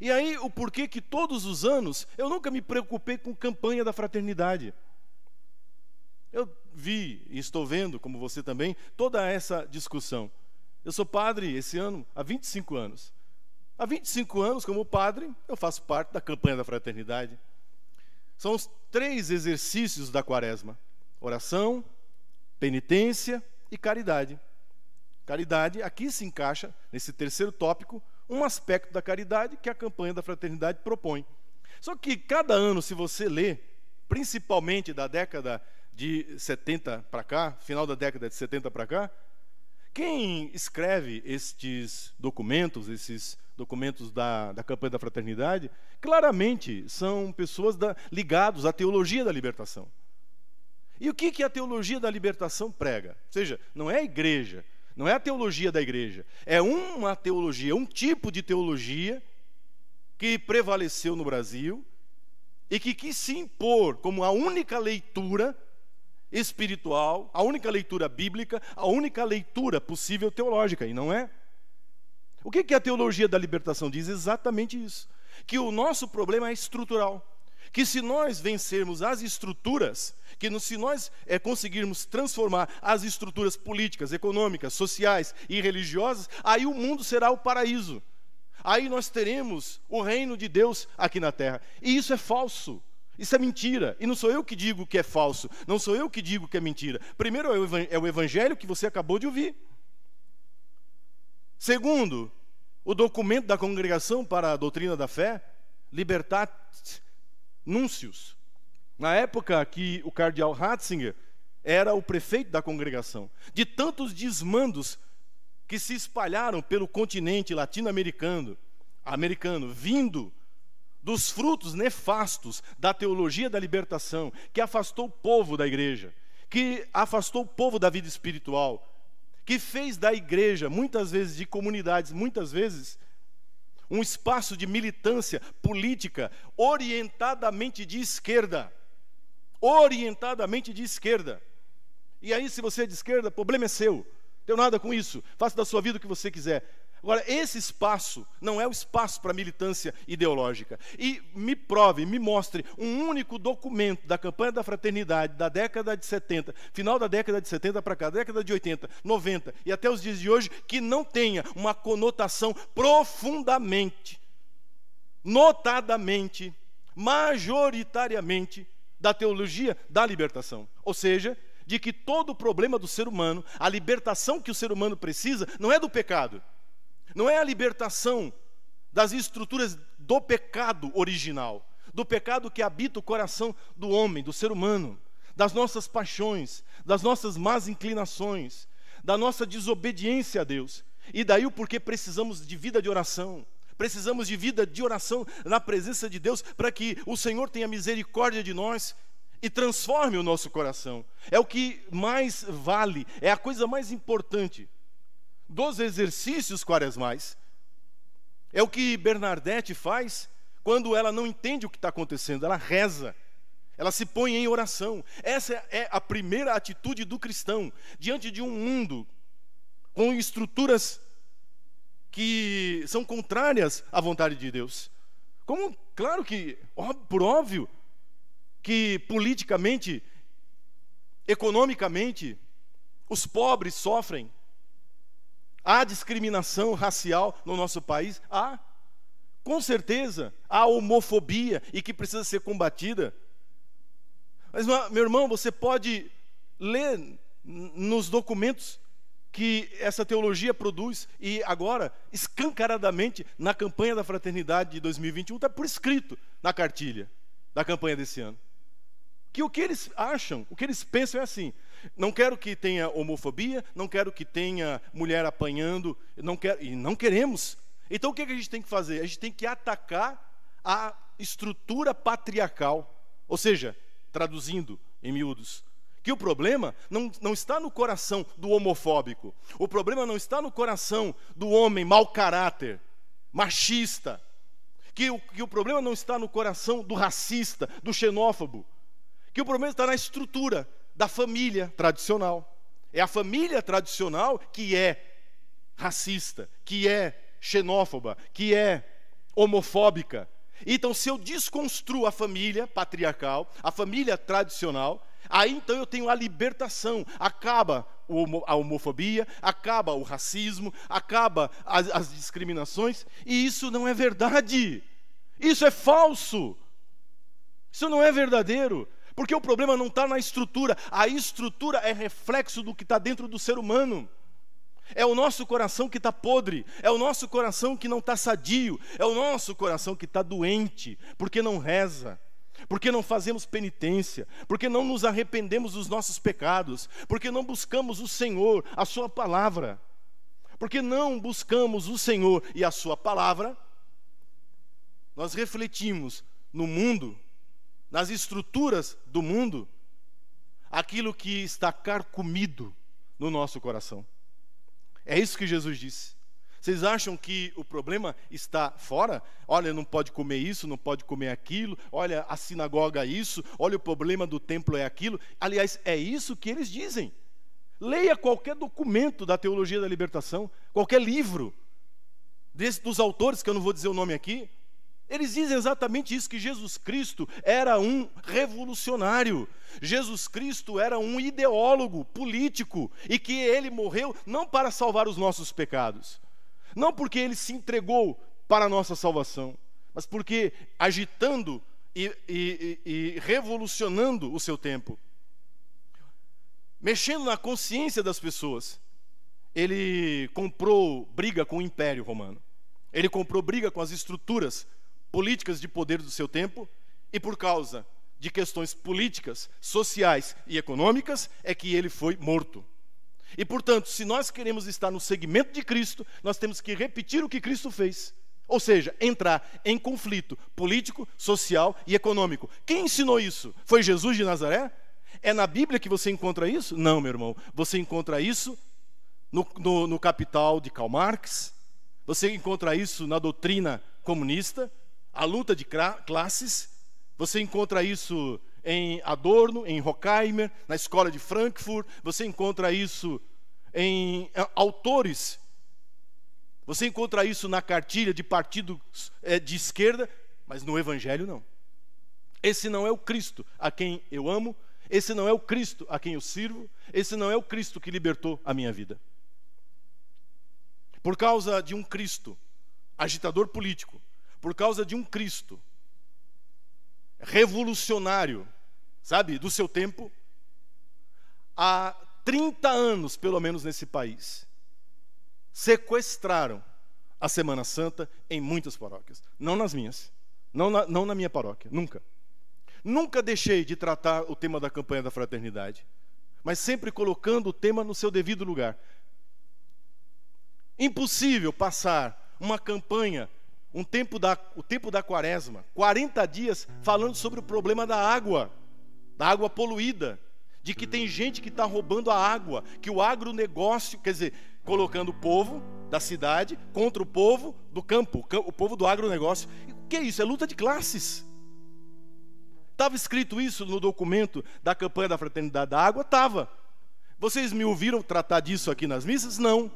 E aí, o porquê que todos os anos eu nunca me preocupei com campanha da fraternidade. Eu vi e estou vendo, como você também, toda essa discussão. Eu sou padre esse ano há 25 anos. Há 25 anos, como padre, eu faço parte da campanha da fraternidade. São os 3 exercícios da quaresma: oração, penitência e caridade. Caridade, aqui se encaixa, nesse terceiro tópico, um aspecto da caridade que a campanha da fraternidade propõe. Só que cada ano, se você lê, principalmente da década de 70 para cá, final da década de 70 para cá, quem escreve esses documentos da campanha da fraternidade, claramente são pessoas ligadas à teologia da libertação. E o que a teologia da libertação prega? Ou seja, não é a igreja, não é a teologia da igreja, é uma teologia, um tipo de teologia que prevaleceu no Brasil e que quis se impor como a única leitura espiritual, a única leitura bíblica, a única leitura possível teológica, e não é. O que a teologia da libertação diz? Exatamente isso, que o nosso problema é estrutural, que se nós vencermos as estruturas, se nós conseguirmos transformar as estruturas políticas, econômicas, sociais e religiosas, aí o mundo será o paraíso. Aí nós teremos o reino de Deus aqui na terra. E isso é falso. Isso é mentira. E não sou eu que digo que é falso. Não sou eu que digo que é mentira. Primeiro é o evangelho que você acabou de ouvir. Segundo, o documento da Congregação para a Doutrina da Fé, Libertate Nuncios. Na época que o cardeal Ratzinger era o prefeito da congregação, de tantos desmandos que se espalharam pelo continente latino-americano, vindo dos frutos nefastos da teologia da libertação, que afastou o povo da igreja, que afastou o povo da vida espiritual, que fez da igreja, muitas vezes de comunidades, muitas vezes, um espaço de militância política orientadamente de esquerda. Orientadamente de esquerda. E aí, se você é de esquerda, o problema é seu. Não tenho nada com isso. Faça da sua vida o que você quiser. Agora, esse espaço não é o espaço para militância ideológica. E me prove, me mostre um único documento da campanha da fraternidade da década de 70, final da década de 70 para cá, década de 80, 90 e até os dias de hoje, que não tenha uma conotação profundamente, notadamente, majoritariamente, da teologia da libertação. Ou seja, de que todo o problema do ser humano, a libertação que o ser humano precisa, não é do pecado. Não é a libertação das estruturas do pecado original, do pecado que habita o coração do homem, do ser humano, das nossas paixões, das nossas más inclinações, da nossa desobediência a Deus. E daí o porquê precisamos de vida de oração. Precisamos de vida de oração na presença de Deus, para que o Senhor tenha misericórdia de nós e transforme o nosso coração. É o que mais vale, é a coisa mais importante dos exercícios quaresmais. É o que Bernadette faz quando ela não entende o que está acontecendo. Ela reza, ela se põe em oração. Essa é a primeira atitude do cristão diante de um mundo com estruturas que são contrárias à vontade de Deus. Como, claro que, por óbvio, que politicamente, economicamente, os pobres sofrem. Há discriminação racial no nosso país? Há. Com certeza, há homofobia e que precisa ser combatida. Mas, meu irmão, você pode ler nos documentos que essa teologia produz, e agora, escancaradamente, na campanha da fraternidade de 2021, está por escrito na cartilha da campanha desse ano. Que o que eles acham, o que eles pensam é assim: não quero que tenha homofobia, não quero que tenha mulher apanhando, não queremos. Então o que a gente tem que fazer? A gente tem que atacar a estrutura patriarcal, ou seja, traduzindo em miúdos, que o problema não está no coração do homofóbico, o problema não está no coração do homem mau caráter, machista, que o problema não está no coração do racista, do xenófobo, que o problema está na estrutura da família tradicional. É a família tradicional que é racista, que é xenófoba, que é homofóbica. Então, se eu desconstruo a família patriarcal, a família tradicional, aí então eu tenho a libertação. Acaba a homofobia, acaba o racismo, acaba as discriminações, e isso não é verdade. Isso é falso. Isso não é verdadeiro. Porque o problema não está na estrutura. A estrutura é reflexo do que está dentro do ser humano. É o nosso coração que está podre, é o nosso coração que não está sadio, é o nosso coração que está doente, porque não reza, porque não fazemos penitência, porque não nos arrependemos dos nossos pecados, porque não buscamos o Senhor, a sua palavra. Porque não buscamos o Senhor e a sua palavra, nós refletimos no mundo, nas estruturas do mundo, aquilo que está carcomido no nosso coração. É isso que Jesus disse. Vocês acham que o problema está fora? Olha, não pode comer isso, não pode comer aquilo. Olha, a sinagoga é isso. Olha, o problema do templo é aquilo. Aliás, é isso que eles dizem. Leia qualquer documento da teologia da libertação, qualquer livro dos autores, que eu não vou dizer o nome aqui. Eles dizem exatamente isso, que Jesus Cristo era um revolucionário. Jesus Cristo era um ideólogo político e que ele morreu não para salvar os nossos pecados, não porque ele se entregou para a nossa salvação, mas porque agitando e revolucionando o seu tempo, mexendo na consciência das pessoas, ele comprou briga com o Império Romano, ele comprou briga com as estruturas políticas de poder do seu tempo, e por causa de questões políticas, sociais e econômicas, é que ele foi morto. E portanto, se nós queremos estar no segmento de Cristo, nós temos que repetir o que Cristo fez. Ou seja, entrar em conflito político, social e econômico. Quem ensinou isso? Foi Jesus de Nazaré? É na Bíblia que você encontra isso? Não, meu irmão. Você encontra isso no Capital de Karl Marx, você encontra isso na doutrina comunista, a luta de classes, você encontra isso em Adorno, em Horkheimer, na escola de Frankfurt, você encontra isso em autores, você encontra isso na cartilha de partidos de esquerda, mas no Evangelho não. Esse não é o Cristo a quem eu amo, esse não é o Cristo a quem eu sirvo, esse não é o Cristo que libertou a minha vida. Por causa de um Cristo agitador político, por causa de um Cristo revolucionário, sabe, do seu tempo, há 30 anos, pelo menos nesse país, sequestraram a Semana Santa em muitas paróquias. Não nas minhas, não na minha paróquia, nunca. Nunca deixei de tratar o tema da campanha da fraternidade, mas sempre colocando o tema no seu devido lugar. Impossível passar uma campanha, o tempo da quaresma, 40 dias falando sobre o problema da água poluída, de que tem gente que está roubando a água, que o agronegócio, quer dizer, colocando o povo da cidade contra o povo do campo, o povo do agronegócio. O que é isso? É luta de classes. Estava escrito isso no documento da campanha da fraternidade da água? Estava. Vocês me ouviram tratar disso aqui nas missas? Não.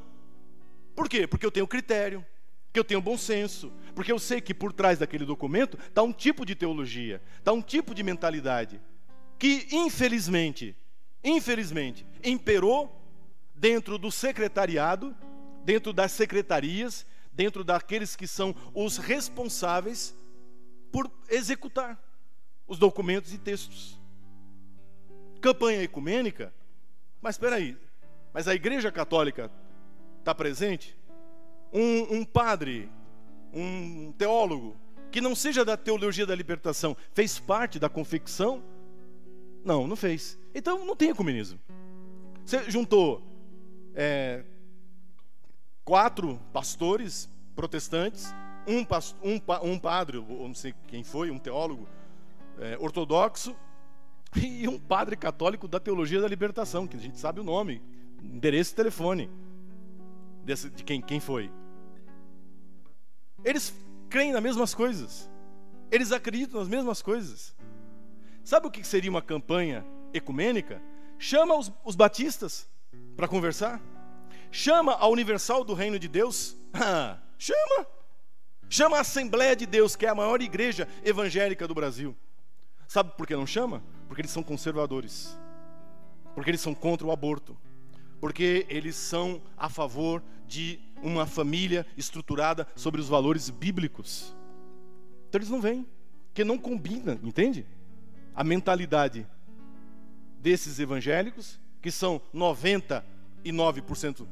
Por quê? Porque eu tenho critério, porque eu tenho bom senso, porque eu sei que por trás daquele documento está um tipo de teologia, está um tipo de mentalidade que infelizmente imperou dentro do secretariado, dentro das secretarias, dentro daqueles que são os responsáveis por executar os documentos e textos. Campanha ecumênica, mas espera aí, mas a Igreja Católica está presente? Um padre, um teólogo, que não seja da teologia da libertação, fez parte da confecção? Não, não fez. Então não tem ecumenismo. Você juntou 4 pastores protestantes, um padre, ou não sei quem foi, um teólogo ortodoxo, e um padre católico da teologia da libertação, que a gente sabe o nome, endereço e telefone de quem foi. Eles creem nas mesmas coisas, eles acreditam nas mesmas coisas. Sabe o que seria uma campanha ecumênica? Chama os batistas para conversar, chama a Universal do Reino de Deus, chama Chama a Assembleia de Deus, que é a maior igreja evangélica do Brasil. Sabe por que não chama? Porque eles são conservadores. Porque eles são contra o aborto. Porque eles são a favor de uma família estruturada sobre os valores bíblicos. Então eles não vêm, porque não combina, entende? A mentalidade desses evangélicos, que são 99%,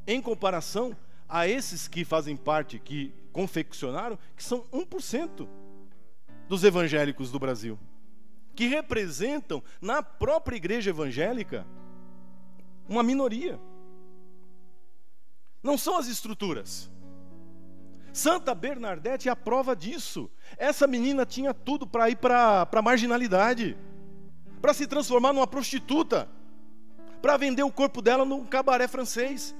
em comparação a esses que fazem parte, que confeccionaram, que são 1% dos evangélicos do Brasil, que representam na própria igreja evangélica uma minoria. Não são as estruturas. Santa Bernadette é a prova disso. Essa menina tinha tudo para ir para a marginalidade, para se transformar numa prostituta, para vender o corpo dela num cabaré francês,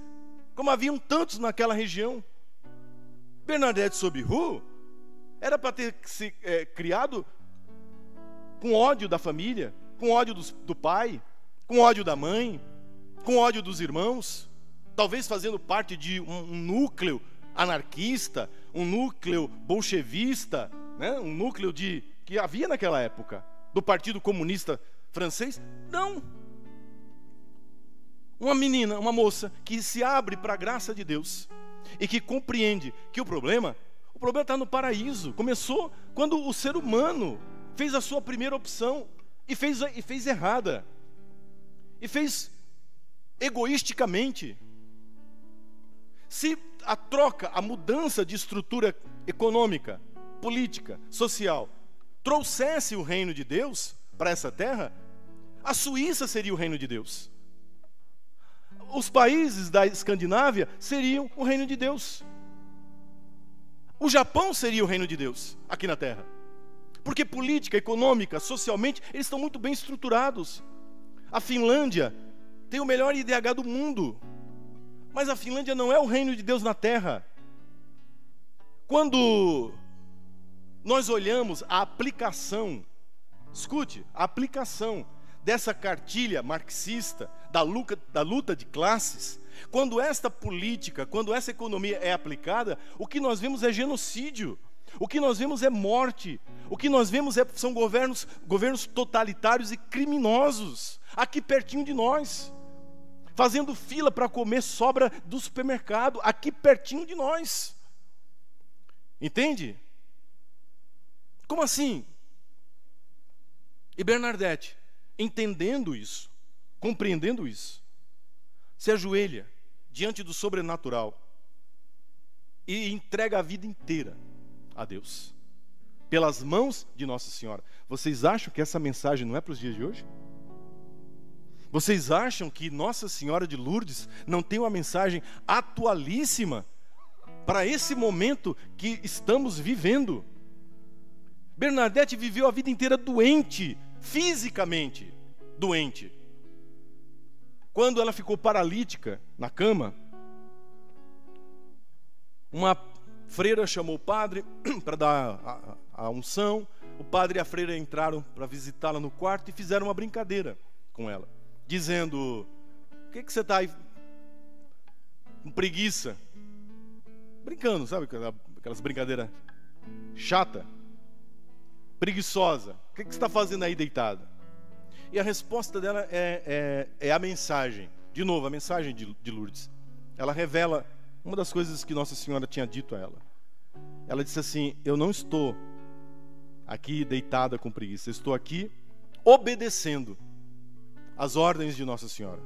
como haviam tantos naquela região. Bernadette Sobiru era para ter se criado com ódio da família, com ódio do pai, com ódio da mãe, com ódio dos irmãos, talvez fazendo parte de um núcleo anarquista, um núcleo bolchevista, né? Um núcleo que havia naquela época, do Partido Comunista Francês. Não. Uma menina, uma moça que se abre para a graça de Deus e que compreende que o problema está no paraíso. Começou quando o ser humano fez a sua primeira opção e fez errada, e fez egoisticamente. Se a troca, a mudança de estrutura econômica, política, social trouxesse o reino de Deus para essa terra, a Suíça seria o reino de Deus. Os países da Escandinávia seriam o reino de Deus. O Japão seria o reino de Deus aqui na terra. Porque política, econômica, socialmente, eles estão muito bem estruturados. A Finlândia tem o melhor IDH do mundo. Mas a Finlândia não é o reino de Deus na terra. Quando nós olhamos a aplicação, escute, a aplicação dessa cartilha marxista, da luta de classes, quando esta política, quando essa economia é aplicada, o que nós vemos é genocídio, o que nós vemos é morte, o que nós vemos são governos totalitários e criminosos, aqui pertinho de nós, fazendo fila para comer sobra do supermercado, aqui pertinho de nós. Entende? Como assim? E Bernadette, entendendo isso, compreendendo isso, se ajoelha diante do sobrenatural e entrega a vida inteira a Deus, pelas mãos de Nossa Senhora. Vocês acham que essa mensagem não é para os dias de hoje? Vocês acham que Nossa Senhora de Lourdes não tem uma mensagem atualíssima para esse momento que estamos vivendo? Bernadette viveu a vida inteira doente, fisicamente doente. Quando ela ficou paralítica na cama, uma freira chamou o padre para dar a unção. O padre e a freira entraram para visitá-la no quarto e fizeram uma brincadeira com ela, dizendo: "O que você está aí com preguiça?" Brincando, sabe? Aquelas brincadeiras chata, preguiçosa. "O que você está fazendo aí deitada?" E a resposta dela é a mensagem. De novo, a mensagem de Lourdes. Ela revela uma das coisas que Nossa Senhora tinha dito a ela. Ela disse assim: "Eu não estou aqui deitada com preguiça. Eu estou aqui obedecendo as ordens de Nossa Senhora.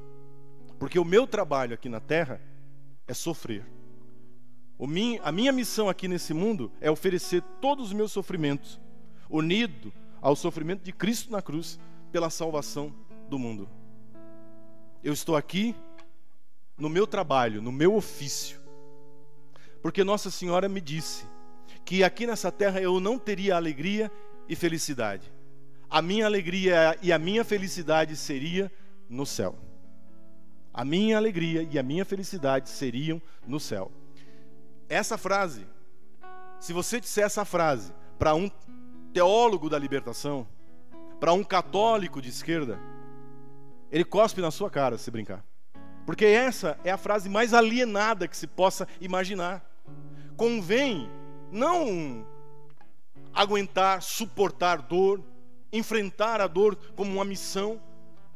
Porque o meu trabalho aqui na terra é sofrer. A minha missão aqui nesse mundo é oferecer todos os meus sofrimentos, unido ao sofrimento de Cristo na cruz, pela salvação do mundo. Eu estou aqui no meu trabalho, no meu ofício, porque Nossa Senhora me disse que aqui nessa terra eu não teria alegria e felicidade. A minha alegria e a minha felicidade seria no céu. A minha alegria e a minha felicidade seriam no céu." Essa frase, se você disser essa frase para um teólogo da libertação, para um católico de esquerda, ele cospe na sua cara se brincar. Porque essa é a frase mais alienada que se possa imaginar. convém não aguentar, suportar dor, enfrentar a dor como uma missão,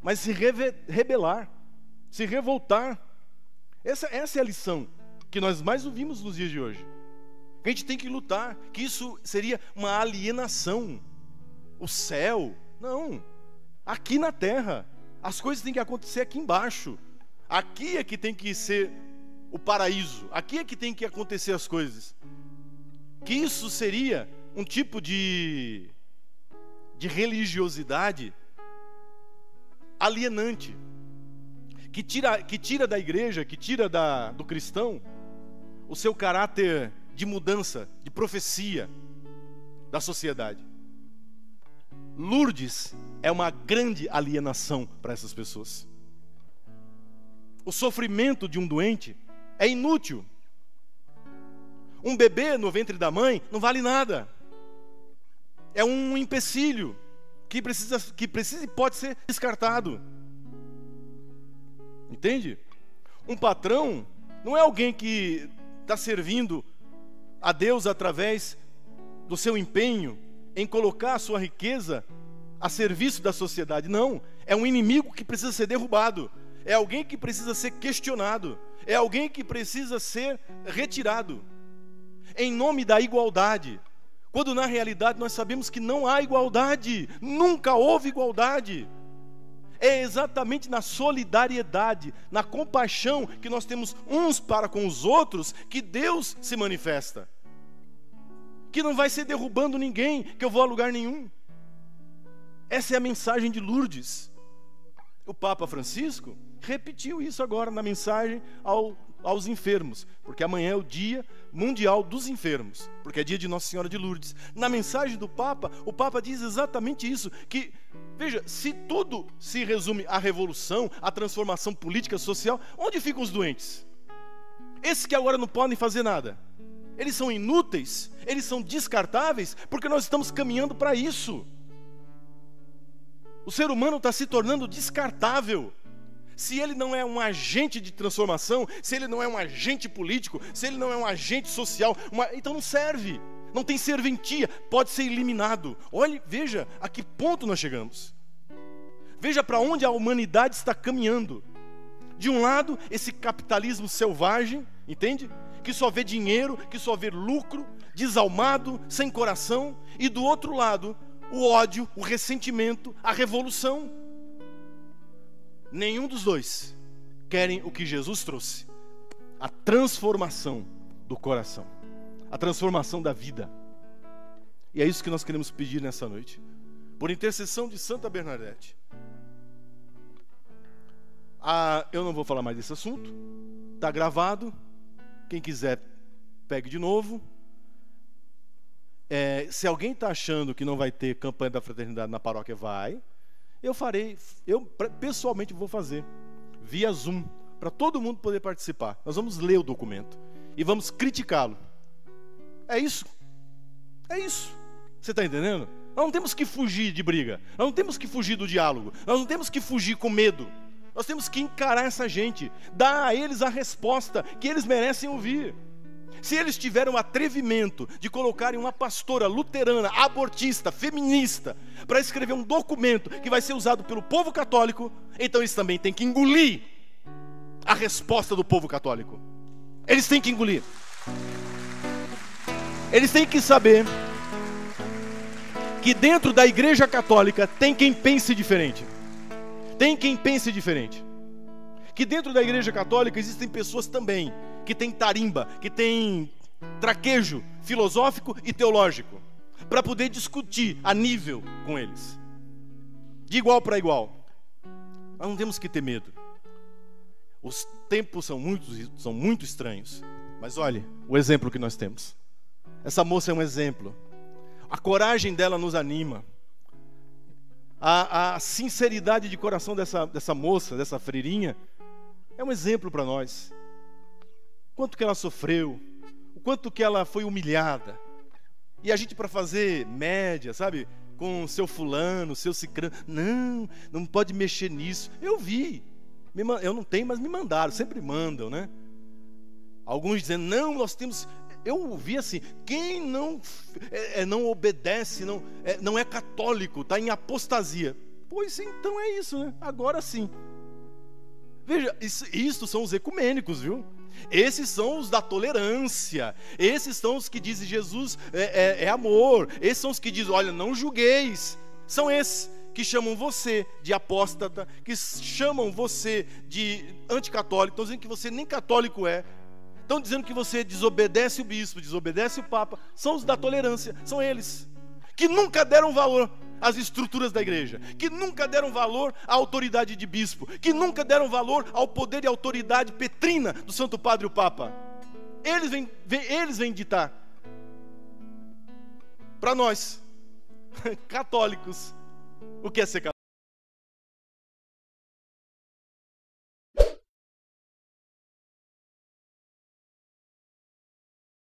mas se rebelar, se revoltar. Essa é a lição que nós mais ouvimos nos dias de hoje. A gente tem que lutar, que isso seria uma alienação. O céu, não. Aqui na terra, as coisas têm que acontecer aqui embaixo. Aqui é que tem que ser o paraíso. Aqui é que tem que acontecer as coisas. Que isso seria um tipo de religiosidade alienante, que tira da igreja, que tira do cristão o seu caráter de mudança, de profecia da sociedade. Lourdes é uma grande alienação para essas pessoas. O sofrimento de um doente é inútil. Um bebê no ventre da mãe não vale nada. É um empecilho que precisa e pode ser descartado. Entende? Um patrão não é alguém que está servindo a Deus através do seu empenho em colocar a sua riqueza a serviço da sociedade. Não, é um inimigo que precisa ser derrubado. É alguém que precisa ser questionado. É alguém que precisa ser retirado. Em nome da igualdade. Quando na realidade nós sabemos que não há igualdade. Nunca houve igualdade. É exatamente na solidariedade, na compaixão que nós temos uns para com os outros que Deus se manifesta. Que não vai ser derrubando ninguém, que eu vou a lugar nenhum. Essa é a mensagem de Lourdes. O Papa Francisco repetiu isso agora na mensagem aos enfermos, porque amanhã é o Dia Mundial dos Enfermos, porque é dia de Nossa Senhora de Lourdes. Na mensagem do Papa, o Papa diz exatamente isso, que, veja, se tudo se resume à revolução, à transformação política, social, onde ficam os doentes? Esses que agora não podem fazer nada. Eles são inúteis, eles são descartáveis, porque nós estamos caminhando para isso. O ser humano está se tornando descartável. Se ele não é um agente de transformação, se ele não é um agente político, se ele não é um agente social, então não serve, não tem serventia, pode ser eliminado. Olhe, veja a que ponto nós chegamos. Veja para onde a humanidade está caminhando. De um lado, esse capitalismo selvagem, entende? Que só vê dinheiro, que só vê lucro, desalmado, sem coração. E do outro lado, o ódio, o ressentimento, a revolução. Nenhum dos dois querem o que Jesus trouxe: a transformação do coração, a transformação da vida. E é isso que nós queremos pedir nessa noite, por intercessão de Santa Bernadette. Eu não vou falar mais desse assunto, está gravado. Quem quiser, pegue de novo. Se alguém está achando que não vai ter campanha da fraternidade na paróquia, vai. Eu pessoalmente vou fazer via Zoom, para todo mundo poder participar. Nós vamos ler o documento e vamos criticá-lo. É isso. É isso. Você está entendendo? Nós não temos que fugir de briga. Nós não temos que fugir do diálogo. Nós não temos que fugir com medo. Nós temos que encarar essa gente, dar a eles a resposta que eles merecem ouvir. Se eles tiveram o atrevimento de colocarem uma pastora luterana, abortista, feminista, para escrever um documento que vai ser usado pelo povo católico, então eles também têm que engolir a resposta do povo católico. Eles têm que engolir. Eles têm que saber que dentro da Igreja Católica tem quem pense diferente. Tem quem pense diferente. Que dentro da Igreja Católica existem pessoas também que têm tarimba, que têm traquejo filosófico e teológico, para poder discutir a nível com eles, de igual para igual. Nós não temos que ter medo. Os tempos são muito estranhos, mas olhe o exemplo que nós temos. Essa moça é um exemplo. A coragem dela nos anima. A sinceridade de coração dessa moça, dessa freirinha, é um exemplo para nós. Quanto que ela sofreu, o quanto que ela foi humilhada. E a gente, para fazer média, sabe, com seu fulano, seu cicrano, não pode mexer nisso. Eu vi, eu não tenho, mas me mandaram, sempre mandam, né? Alguns dizendo, não, nós temos... Eu vi assim, quem não obedece, não é católico, está em apostasia. Pois então é isso, né? Agora sim. Veja, isso são os ecumênicos, viu? Esses são os da tolerância. Esses são os que dizem Jesus é amor. Esses são os que dizem, olha, não julgueis. São esses que chamam você de apóstata, que chamam você de anticatólico, estão dizendo que você nem católico é. Estão dizendo que você desobedece o bispo, desobedece o papa. São os da tolerância, são eles que nunca deram valor às estruturas da igreja, que nunca deram valor à autoridade de bispo, que nunca deram valor ao poder e autoridade petrina do Santo Padre e o Papa. Eles vêm ditar para nós, católicos, o que é ser católico.